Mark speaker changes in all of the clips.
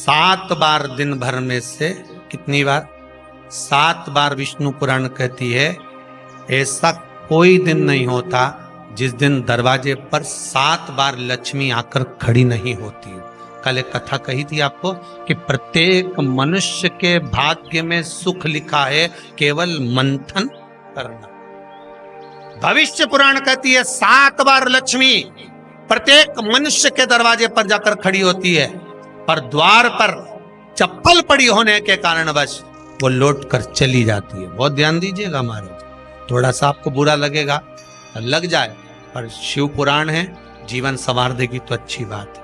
Speaker 1: 7 बार दिन भर में से, कितनी बार? 7 बार विष्णु पुराण कहती है ऐसा कोई दिन नहीं होता जिस दिन दरवाजे पर 7 बार लक्ष्मी आकर खड़ी नहीं होती। कल एक कथा कही थी आपको कि प्रत्येक मनुष्य के भाग्य में सुख लिखा है, केवल मंथन करना। भविष्य पुराण कहती है 7 बार लक्ष्मी प्रत्येक मनुष्य के दरवाजे पर जाकर खड़ी होती है, पर द्वार पर चप्पल पड़ी होने के कारणवश वो लौट कर चली जाती है। बहुत ध्यान दीजिएगा महाराज, थोड़ा सा आपको बुरा लगेगा, लग जाए, पर शिव पुराण है, जीवन संवार देगी तो अच्छी बात है,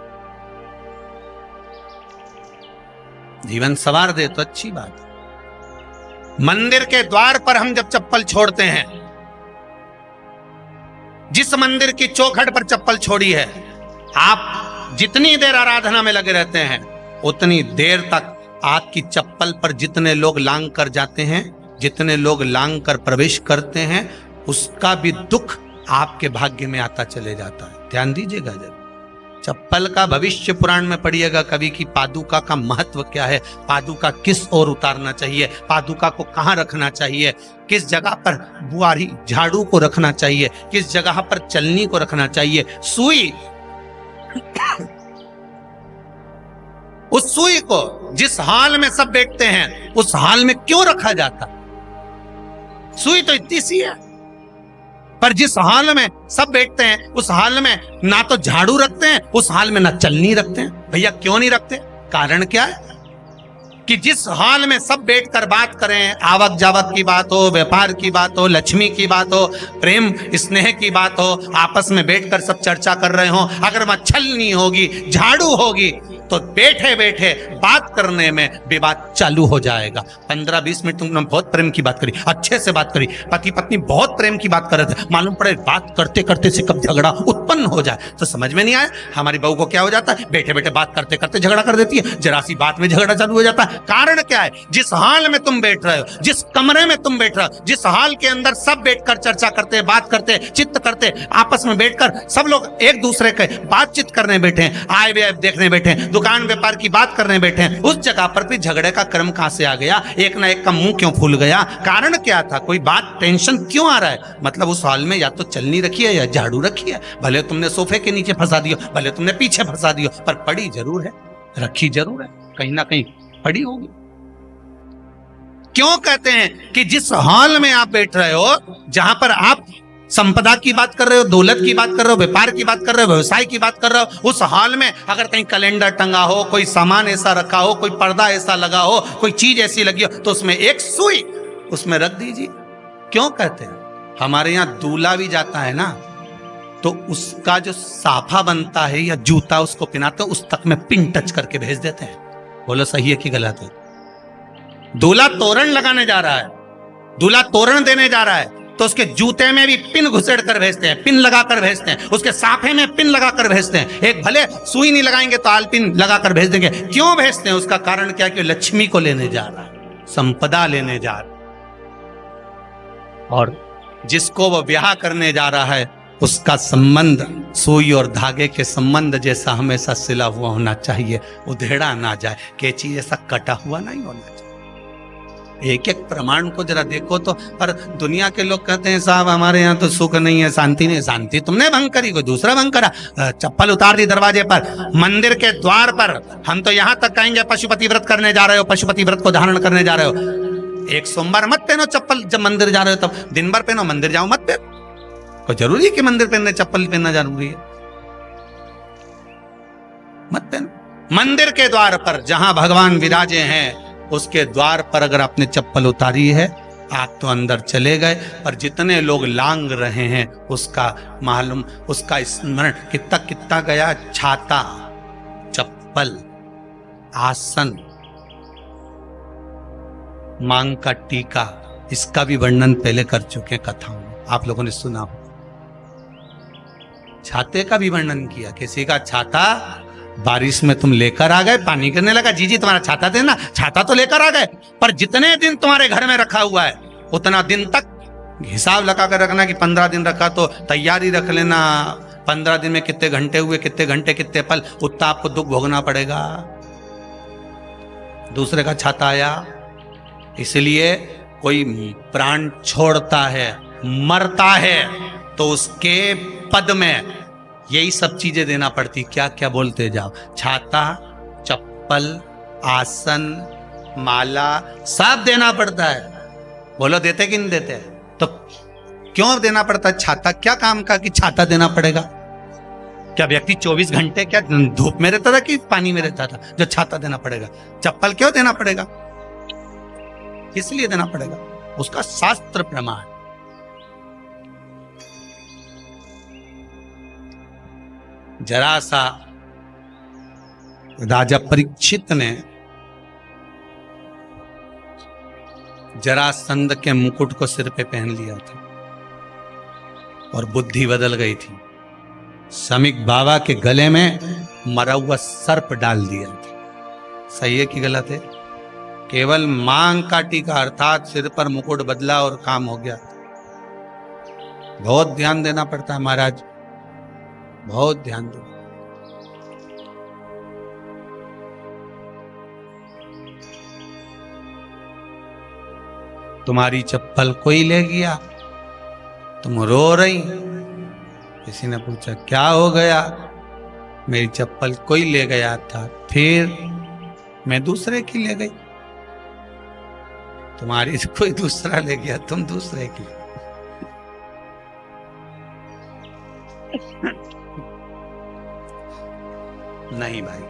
Speaker 1: जीवन संवार दे तो अच्छी बात है। मंदिर के द्वार पर हम जब चप्पल छोड़ते हैं, जिस मंदिर की चौखट पर चप्पल छोड़ी है, आप जितनी देर आराधना में लगे रहते हैं उतनी देर तक आपकी चप्पल पर जितने लोग लांग कर जाते हैं, जितने लोग लांग कर प्रवेश करते हैं, उसका भी दुख आपके भाग्य में आता चले जाता है। ध्यान दीजिएगा जरा, चप्पल का भविष्य पुराण में पढ़िएगा कभी कि पादुका का महत्व क्या है, पादुका किस ओर उतारना चाहिए, पादुका को कहाँ रखना चाहिए, किस जगह पर बुआरी झाड़ू को रखना चाहिए, किस जगह पर चलनी को रखना चाहिए, सुई उस सुई को जिस हाल में सब बैठते हैं उस हाल में क्यों रखा जाता? सुई तो इतनी सी है, पर जिस हाल में सब बैठते हैं उस हाल में ना तो झाड़ू रखते हैं, उस हाल में ना चलनी रखते हैं। भैया क्यों नहीं रखते? कारण क्या है कि जिस हाल में सब बैठकर बात करें, आवक जावक की बात हो, व्यापार की बात हो, लक्ष्मी की बात हो, प्रेम स्नेह की बात हो, आपस में बैठकर सब चर्चा कर रहे हो, अगर वहां छलनी होगी, झाड़ू होगी, तो बैठे बैठे बात करने में विवाद चालू हो जाएगा। 15-20 मिनट तुमने बहुत प्रेम की बात करी, अच्छे से बात करी, पति पत्नी बहुत प्रेम की बात कर रहे थे, मालूम पड़े बात करते करते से कब झगड़ा उत्पन्न हो जाए तो समझ में नहीं आया। हमारी बहू को क्या हो जाता है, बैठे बैठे बात करते करते झगड़ा कर देती है, जरा सी बात में झगड़ा चालू हो जाता है। कारण क्या है? जिस हाल में तुम बैठ रहे हो, जिस कमरे में तुम बैठ रहे हो, जिस हाल के अंदर सब बैठकर चर्चा करते, बात करते, चित्त करते, आपस में बैठकर सब लोग एक दूसरे के बातचीत करने बैठे हैं, आए व्यय देखने बैठे हैं, दुकान व्यापार की बात करने बैठे हैं, उस जगह पर भी झगड़े का क्रम कहां से आ गया? एक ना एक का मुंह क्यों फूल गया? कारण क्या था? कोई बात टेंशन क्यों आ रहा है? मतलब उस हाल में या तो चलनी रखी है या झाड़ू रखी है, भले तुमने सोफे के नीचे फंसा दियो, भले तुमने पीछे फंसा दियो, पर पड़ी जरूर है, रखी जरूर है, कहीं ना कहीं पड़ी होगी। क्यों कहते हैं कि जिस हाल में आप बैठ रहे हो, जहां पर आप संपदा की बात कर रहे हो, दौलत की बात कर रहे हो, व्यापार की बात कर रहे हो, व्यवसाय की बात कर रहे हो, उस हाल में अगर कहीं कैलेंडर टंगा हो, कोई सामान ऐसा रखा हो, कोई पर्दा ऐसा लगा हो, कोई चीज ऐसी लगी हो, तो उसमें एक सुई उसमें रख दीजिए। क्यों कहते हैं? हमारे यहाँ दूल्हा भी जाता है ना, तो उसका जो साफा बनता है या जूता उसको पहनाते हैं, उस तक में पिन टच करके भेज देते हैं। बोलो सही है कि गलत है? दूल्हा तोरण लगाने जा रहा है, दूल्हा तोरण देने जा रहा है, तो उसके जूते में भी पिन घुसेड़ कर भेजते हैं, पिन लगा कर भेजते हैं, उसके साफे में पिन लगा कर भेजते हैं। एक भले सुई नहीं लगाएंगे तो आल पिन लगा कर भेज देंगे। क्यों भेजते हैं? उसका कारण क्या? कि लक्ष्मी को लेने जा रहा है, संपदा लेने जा रहा है, और जिसको वो ब्याह करने जा रहा है उसका संबंध सुई और धागे के संबंध जैसा हमेशा सिला हुआ होना चाहिए, उधेड़ा ना जाए, कैंची जैसा कटा हुआ नहीं होना चाहिए। एक एक प्रमाण को जरा देखो तो। पर दुनिया के लोग कहते हैं साहब हमारे यहाँ तो सुख नहीं है, शांति नहीं। शांति तुमने भंग करी, कोई दूसरा भंग करा। चप्पल उतार दी दरवाजे पर, मंदिर के द्वार पर। हम तो यहाँ तक कहेंगे पशुपति व्रत करने जा रहे हो, पशुपति व्रत को धारण करने जा रहे हो, एक सोमवार मत पहनो चप्पल। जब मंदिर जा रहे हो तब दिन भर पहनो, मंदिर जाओ मत पहनो। कोई जरूरी है कि मंदिर पहनने चप्पल पहनना जरूरी है? मत पहनो। मंदिर के द्वार पर जहां भगवान विराजे हैं उसके द्वार पर अगर आपने चप्पल उतारी है, आप तो अंदर चले गए, पर जितने लोग लांग रहे हैं उसका मालूम, उसका स्मरण कितना कितना गया। छाता, चप्पल, आसन, मांग का टीका, इसका भी वर्णन पहले कर चुके हैं कथाओं में, आप लोगों ने सुना हो। छाते का भी वर्णन किया। किसी का छाता बारिश में तुम लेकर आ गए, पानी गिरने लगा, जी तुम्हारा छाता देना, छाता तो लेकर आ गए, पर जितने दिन तुम्हारे घर में रखा हुआ है उतना दिन तक हिसाब लगा कर रखना कि 15 दिन रखा तो तैयारी रख लेना। 15 दिन में कितने घंटे हुए, कितने घंटे कितने पल, उतना आपको दुख भोगना पड़ेगा। दूसरे का छाता आया। इसलिए कोई प्राण छोड़ता है, मरता है, तो उसके पद में यही सब चीजें देना पड़ती। क्या क्या बोलते जाओ, छाता, चप्पल, आसन, माला, सब देना पड़ता है। बोलो देते कि नहीं देते? तो क्यों देना पड़ता है छाता? क्या काम का कि छाता देना पड़ेगा? क्या व्यक्ति 24 घंटे क्या धूप में रहता था कि पानी में रहता था जो छाता देना पड़ेगा? चप्पल क्यों देना पड़ेगा? इसलिए देना पड़ेगा, उसका शास्त्र प्रमाण। जरा सा राजा परीक्षित ने जरासंध के मुकुट को सिर पे पहन लिया था और बुद्धि बदल गई थी। समीक बाबा के गले में मरा हुआ सर्प डाल दिया था। सही है कि गलत है? केवल मांग काटी का अर्थात सिर पर मुकुट बदला और काम हो गया। बहुत ध्यान देना पड़ता है महाराज, बहुत ध्यान दो। तुम्हारी चप्पल कोई ले गया, तुम रो रही। किसी ने पूछा क्या हो गया? मेरी चप्पल कोई ले गया था, फिर मैं दूसरे की ले गई। तुम्हारी कोई दूसरा ले गया, तुम दूसरे की। नहीं भाई,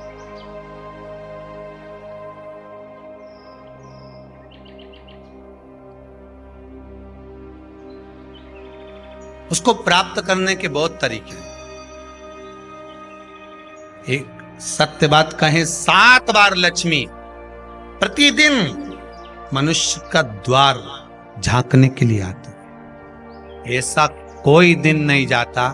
Speaker 1: उसको प्राप्त करने के बहुत तरीके हैं। एक सत्य बात कहें, 7 बार लक्ष्मी प्रतिदिन मनुष्य का द्वार झांकने के लिए आती है। ऐसा कोई दिन नहीं जाता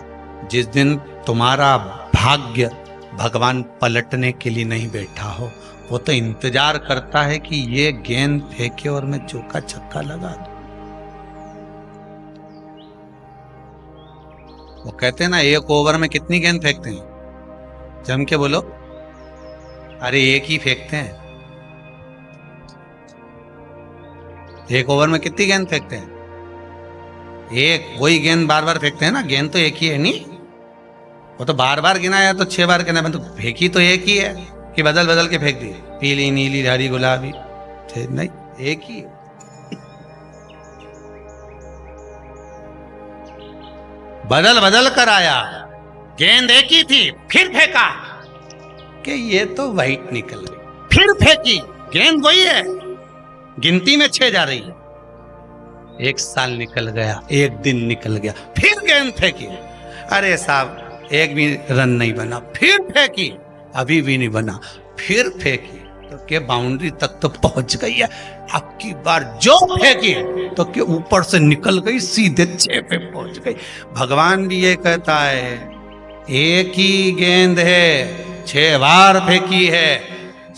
Speaker 1: जिस दिन तुम्हारा भाग्य भगवान पलटने के लिए नहीं बैठा हो। वो तो इंतजार करता है कि ये गेंद फेंके और मैं चौका छक्का लगा दूं। वो कहते हैं ना, एक ओवर में कितनी गेंद फेंकते हैं? जम के बोलो। अरे एक ही फेंकते हैं। एक ओवर में कितनी गेंद फेंकते हैं? एक। वही गेंद बार बार फेंकते हैं ना, गेंद तो एक ही है नहीं। वो तो बार बार गिनाया तो 6 बार गिना, तो फेंकी तो एक ही है कि बदल बदल के फेंक दी, पीली नीली हरी गुलाबी? नहीं, एक ही है। बदल बदल कर आया, गेंद एक ही थी, फिर फेंका कि ये तो वाइट निकल गई, फिर फेंकी, गेंद वही है, गिनती में 6 जा रही है। 1 साल निकल गया, 1 दिन निकल गया, फिर गेंद फेंकी। अरे साहब, एक भी रन नहीं बना, फिर फेंकी, अभी भी नहीं बना, फिर फेंकी तो के बाउंड्री तक तो पहुंच गई है। अब की बार जो फेंकी तो के ऊपर से निकल गई, सीधे 6 पे पहुंच गई। भगवान भी ये कहता है, एक ही गेंद है, 6 बार फेंकी है।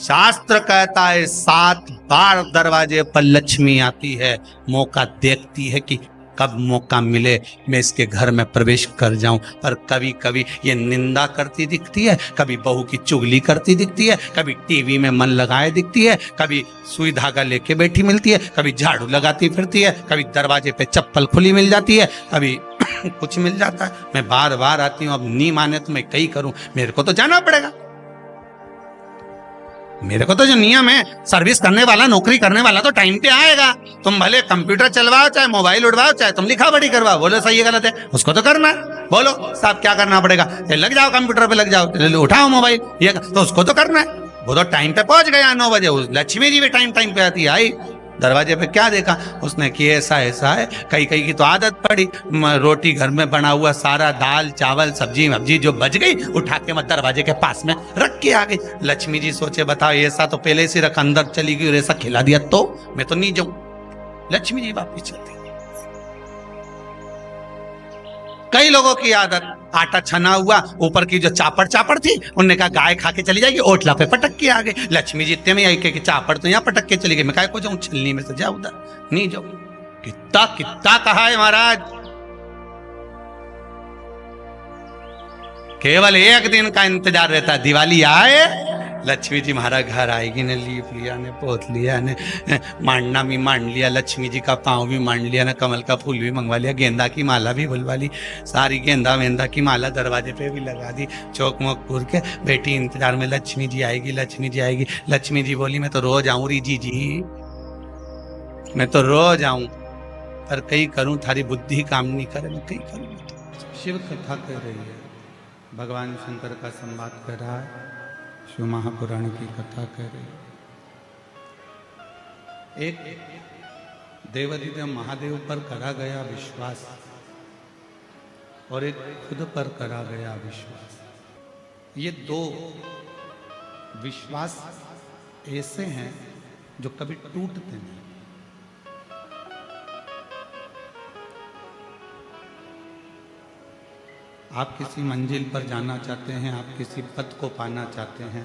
Speaker 1: शास्त्र कहता है 7 बार दरवाजे पर लक्ष्मी आती है, मौका देखती है कि कब मौका मिले मैं इसके घर में प्रवेश कर जाऊं। पर कभी कभी ये निंदा करती दिखती है, कभी बहू की चुगली करती दिखती है, कभी टीवी में मन लगाए दिखती है, कभी सुई धागा लेके बैठी मिलती है, कभी झाड़ू लगाती फिरती है, कभी दरवाजे पे चप्पल खुली मिल जाती है, कभी कुछ मिल जाता है। मैं बार बार आती हूँ, अब नहीं माने तो मैं कई करूं, मेरे को तो जाना पड़ेगा। मेरे को तो जो नियम है, सर्विस करने वाला, नौकरी करने वाला तो टाइम पे आएगा। तुम भले कंप्यूटर चलवाओ, चाहे मोबाइल उड़वाओ, चाहे तुम लिखा पढ़ी करवाओ, बोलो सही है गलत है, उसको तो करना है। बोलो साहब क्या करना पड़ेगा? लग जाओ कंप्यूटर पे, लग जाओ, उठाओ मोबाइल, ये तो उसको तो करना है। वो तो टाइम पे पहुंच गया 9 बजे। लक्ष्मी जी भी टाइम पे आती है। आई दरवाजे पे क्या देखा उसने कि ऐसा ऐसा है। कई कई की तो आदत पड़ी, रोटी घर में बना हुआ सारा दाल चावल सब्जी वब्जी जो बच गई, उठा के मैं दरवाजे के पास में रख के आ गई। लक्ष्मी जी सोचे बताओ, ऐसा तो पहले से रख, अंदर चली गई और ऐसा खिला दिया तो मैं तो नहीं जाऊं। लक्ष्मी जी वापिस चलती। कई लोगों की आदत, आटा छना हुआ, ऊपर की जो चापड़ थी, उनने कहा गाय खा के चली जाएगी, ओटला पे पटक के आ गए। लक्ष्मी जी इतने में आई कि चापड़ तो यहाँ पटक के चली गई, मैं काय को जाऊं, छिलनी में से जा उधर नहीं जाऊं। कितना कितना कहा है महाराज। केवल एक दिन का इंतजार रहता है, दिवाली आए लक्ष्मी जी हमारा घर आएगी ने, लीप लिया ने, पोत लिया ने, मांडना भी मांड लिया, लक्ष्मी जी का पाँव भी मांड लिया ना, कमल का फूल भी मंगवा लिया, गेंदा की माला भी बुलवा ली, सारी गेंदा वेंदा की माला दरवाजे पे भी लगा दी, चौक मोक पूर के बेटी इंतजार में, लक्ष्मी जी आएगी, लक्ष्मी जी आएगी। लक्ष्मी जी बोली मैं तो रोज आऊं री जी, मैं तो रोज आऊं, पर कहीं करूं थारी बुद्धि काम नहीं करे, मैं कहीं करूं। शिव कथा कह रही है, भगवान शंकर का संवाद कर रहा है, शिव महापुराण की कथा कह रही है। एक देवाधिदेव महादेव पर करा गया विश्वास और एक खुद पर करा गया विश्वास, ये दो विश्वास ऐसे हैं जो कभी टूटते नहीं। आप किसी मंजिल पर जाना चाहते हैं, आप किसी पद को पाना चाहते हैं,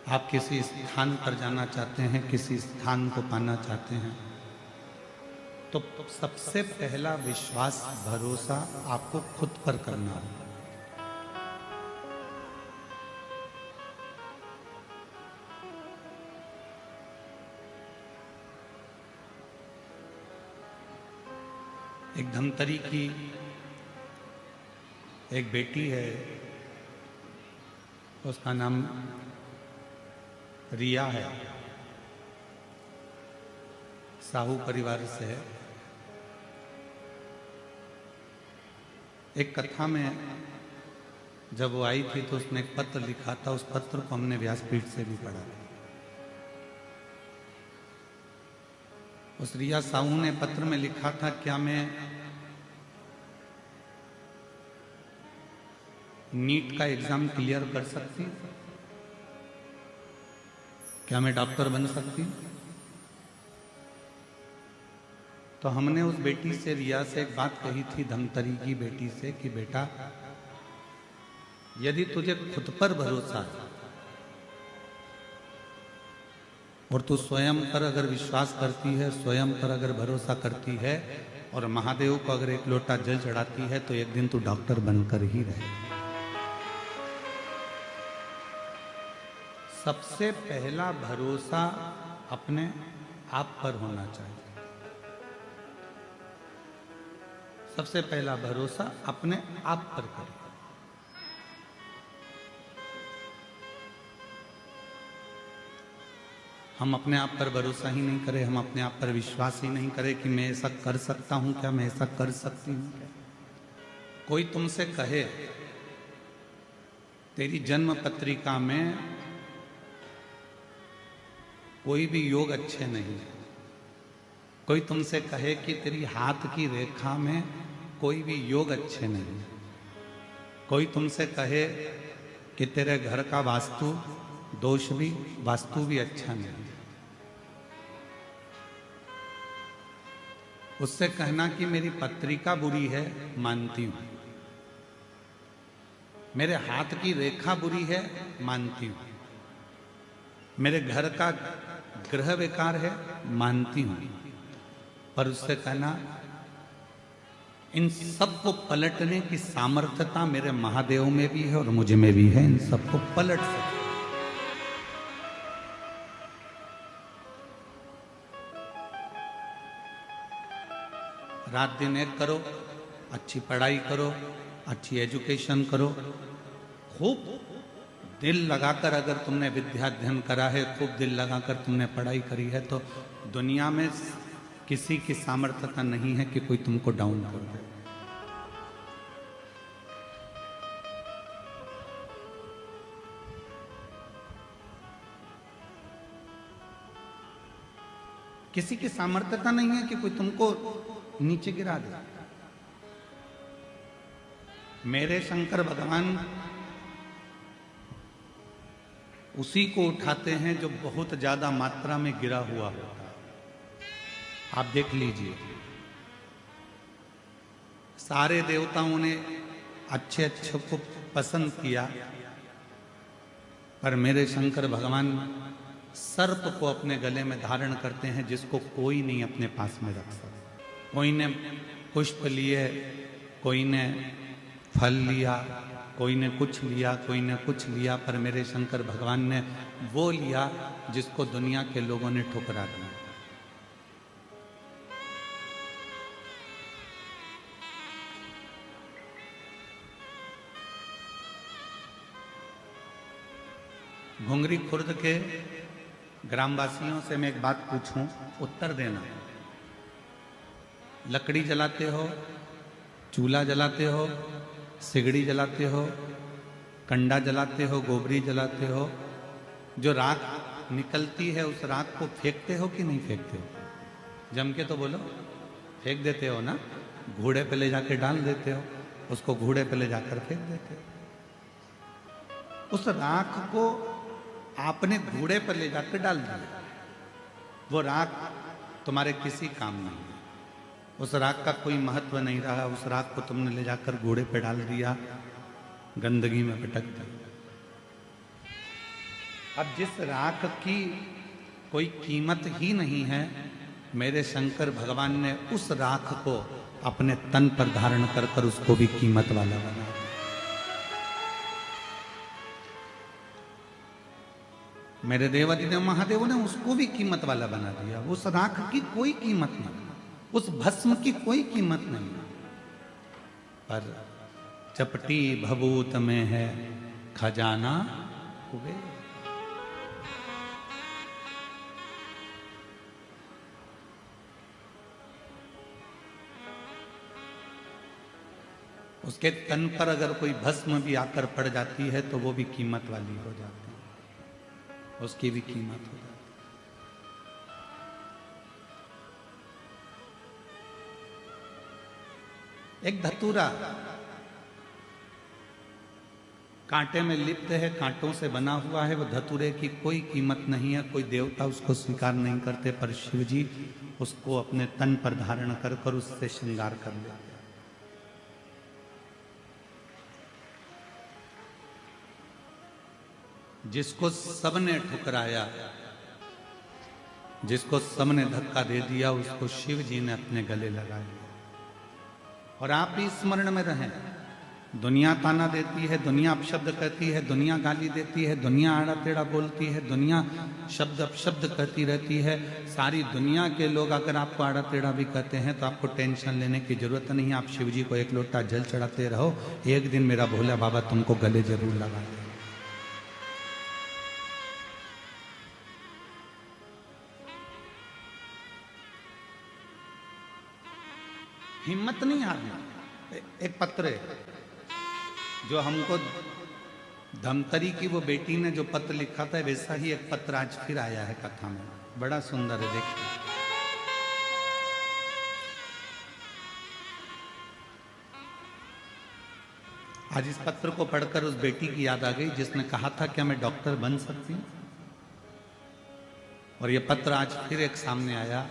Speaker 1: आप किसी स्थान पर जाना चाहते हैं, किसी स्थान को पाना चाहते हैं, तो सबसे पहला विश्वास भरोसा आपको खुद पर करना होगा। एक धमतरी की एक बेटी है, उसका नाम रिया है, साहू परिवार से है। एक कथा में जब वो आई थी तो उसने एक पत्र लिखा था, उस पत्र को हमने व्यासपीठ से भी पढ़ा। उस रिया साहू ने पत्र में लिखा था, क्या मैं नीट का एग्जाम क्लियर कर सकती हूं? क्या मैं डॉक्टर बन सकती हूं? तो हमने उस बेटी से, रिया से एक बात कही थी, धमतरी की बेटी से, कि बेटा यदि तुझे खुद पर भरोसा है और तू स्वयं पर अगर विश्वास करती है, स्वयं पर अगर भरोसा करती है और महादेव को अगर एक लोटा जल चढ़ाती है, तो एक दिन तू डॉक्टर बनकर ही रहे। सबसे पहला भरोसा अपने आप पर होना चाहिए। सबसे पहला भरोसा अपने आप पर करें। हम अपने आप पर भरोसा ही नहीं करें, हम अपने आप पर विश्वास ही नहीं करें कि मैं ऐसा कर सकता हूं क्या, मैं ऐसा कर सकती हूं क्या। कोई तुमसे कहे तेरी जन्म पत्रिका में कोई भी योग अच्छे नहीं है, कोई तुमसे कहे कि तेरी हाथ की रेखा में कोई भी योग अच्छे नहीं है, कोई तुमसे कहे कि तेरे घर का वास्तु भी अच्छा नहीं है, उससे कहना कि मेरी पत्रिका बुरी है, मानती हूं, मेरे हाथ की रेखा बुरी है, मानती हूं, मेरे घर का ग्रह विकार है, मानती हूं, पर उससे कहना इन सब को पलटने की सामर्थ्यता मेरे महादेव में भी है और मुझे में भी है, इन सबको पलट सकते। रात दिन एक करो, अच्छी पढ़ाई करो, अच्छी एजुकेशन करो, खूब दिल लगाकर अगर तुमने विद्याध्ययन करा है, खूब दिल लगाकर तुमने पढ़ाई करी है, तो दुनिया में किसी की सामर्थ्यता नहीं है कि कोई तुमको डाउन कर दे। किसी की सामर्थ्यता नहीं है कि कोई तुमको नीचे गिरा दे। मेरे शंकर भगवान उसी को उठाते हैं जो बहुत ज्यादा मात्रा में गिरा हुआ होता है। आप देख लीजिए, सारे देवताओं ने अच्छे अच्छे को पसंद किया, पर मेरे शंकर भगवान सर्प को अपने गले में धारण करते हैं, जिसको कोई नहीं अपने पास में रख सकता। कोई ने पुष्प लिए, कोई ने फल लिया, कोई ने कुछ लिया, कोई ने कुछ लिया, पर मेरे शंकर भगवान ने वो लिया जिसको दुनिया के लोगों ने ठुकरा दिया। घुंगरी खुर्द के ग्रामवासियों से मैं एक बात पूछूं, उत्तर देना। लकड़ी जलाते हो, चूल्हा जलाते हो, सिगड़ी जलाते हो, कंडा जलाते हो, गोबरी जलाते हो, जो राख निकलती है उस राख को फेंकते हो कि नहीं फेंकते हो? जम के तो बोलो, फेंक देते हो ना? घोड़े पे ले जाके डाल देते हो, उसको घोड़े पे ले जाकर फेंक देते हो। उस राख को आपने घोड़े पर ले जाकर डाल दिया, वो राख तुम्हारे किसी काम नहीं है, उस राख का कोई महत्व नहीं रहा। उस राख को तुमने ले जाकर घोड़े पे डाल दिया, गंदगी में पटक दिया। अब जिस राख की कोई कीमत ही नहीं है, मेरे शंकर भगवान ने उस राख को अपने तन पर धारण कर कर उसको भी कीमत वाला बना। मेरे देवादिदेव महादेव ने उसको भी कीमत वाला बना दिया। उस राख की कोई कीमत नहीं, उस भस्म की कोई कीमत नहीं, पर चपटी भभूत में है खजाना कुबेर। उसके तन पर अगर कोई भस्म भी आकर पड़ जाती है तो वो भी कीमत वाली हो जाती है, उसकी भी कीमत हो जाती है। एक धतूरा कांटे में लिप्त है, कांटों से बना हुआ है, वो धतूरे की कोई कीमत नहीं है, कोई देवता उसको स्वीकार नहीं करते, पर शिव जी उसको अपने तन पर धारण कर कर उससे श्रृंगार कर लेते। जिसको सबने ठुकराया, जिसको सबने धक्का दे दिया, उसको शिव जी ने अपने गले लगा लिया। और आप भी स्मरण में रहें, दुनिया ताना देती है, दुनिया अपशब्द कहती है, दुनिया गाली देती है, दुनिया आड़ा टेढ़ा बोलती है, दुनिया शब्द अपशब्द कहती रहती है। सारी दुनिया के लोग अगर आपको आड़ा टेढ़ा भी कहते हैं तो आपको टेंशन लेने की जरूरत नहीं है। आप शिव जी को एक लोटा जल चढ़ाते रहो, एक दिन मेरा भोला बाबा तुमको गले जरूर लगा दे। हिम्मत नहीं हारना। एक पत्र है जो हमको धमतरी की वो बेटी ने जो पत्र लिखा था, वैसा ही एक पत्र आज फिर आया है कथा में, बड़ा सुंदर है, देखिए। आज इस पत्र को पढ़कर उस बेटी की याद आ गई जिसने कहा था क्या मैं डॉक्टर बन सकती हूं। और ये पत्र आज फिर एक सामने आया।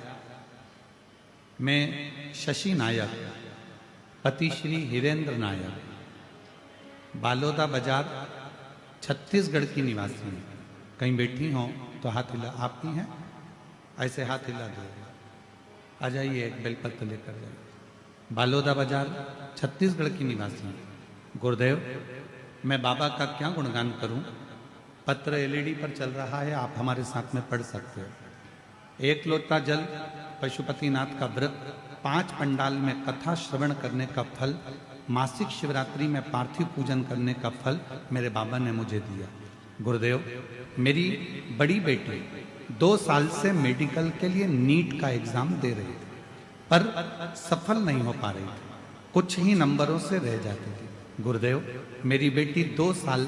Speaker 1: मैं शशि नायक, पति श्री हिरेंद्र नायक, बालोदा बाजार छत्तीसगढ़ की निवासी हूँ। कहीं बैठी हो तो हाथ हिला, आप ही हैं? ऐसे हाथ हिला दो, आ जाइए, एक बेलपत्र लेकर जाइए। बालोदा बाजार छत्तीसगढ़ की निवासी हूँ। गुरुदेव, मैं बाबा का क्या गुणगान करूं? पत्र एलईडी पर चल रहा है, आप हमारे साथ में पढ़ सकते हो। एक लोटा जल, पशुपतिनाथ का व्रत, 5 पंडाल में कथा श्रवण करने का फल, मासिक शिवरात्रि में पार्थिव पूजन करने का फल मेरे बाबा ने मुझे दिया। गुरुदेव, मेरी बड़ी बेटी 2 साल से मेडिकल के लिए नीट का एग्जाम दे रही थी, पर सफल नहीं हो पा रही थी, कुछ ही नंबरों से रह जाती थी। गुरुदेव, मेरी बेटी 2 साल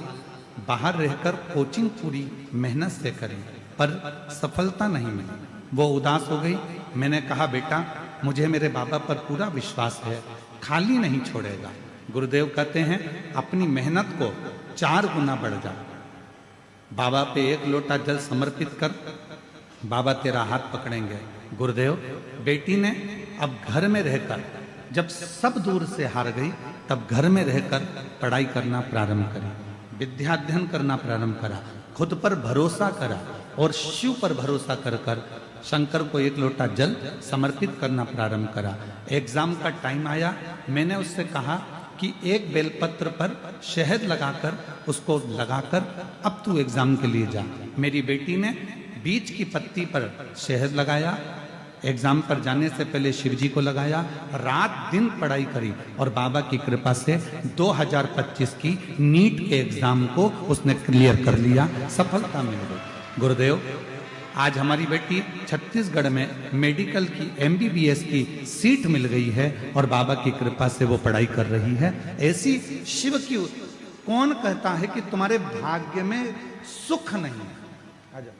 Speaker 1: बाहर रहकर कोचिंग पूरी मेहनत से करी, पर सफलता नहीं मिली। वो उदास हो गई। मैंने कहा, बेटा मुझे मेरे बाबा पर पूरा विश्वास है, खाली नहीं छोड़ेगा। गुरुदेव कहते हैं, अपनी मेहनत को 4 गुना बढ़ जा। बाबा पे 1 लोटा जल समर्पित कर, बाबा तेरा हाथ पकड़ेंगे। गुरुदेव, बेटी ने अब घर में रहकर, जब सब दूर से हार गई, तब घर में रहकर पढ़ाई करना प्रारंभ करी, विद्याध्ययन करना प्रारंभ करा, खुद पर भरोसा करा और शिव पर भरोसा कर कर शंकर को 1 लोटा जल समर्पित करना प्रारंभ करा। एग्जाम का टाइम आया, मैंने उससे कहा कि एक बेलपत्र पर शहद लगाकर उसको लगाकर अब तू एग्जाम के लिए जा। मेरी बेटी ने बीच की पत्ती पर शहद लगाया, एग्जाम पर जाने से पहले शिव जी को लगाया, रात दिन पढ़ाई करी और बाबा की कृपा से 2025 की नीट के एग्जाम को उसने क्लियर कर लिया, सफलता मिल गई। गुरुदेव, आज हमारी बेटी छत्तीसगढ़ में मेडिकल की MBBS की सीट मिल गई है और बाबा की कृपा से वो पढ़ाई कर रही है। ऐसी शिव की कौन कहता है कि तुम्हारे भाग्य में सुख नहीं है? आ जाओ।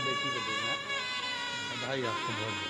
Speaker 1: बेटी को देना बधाई आपको बहुत।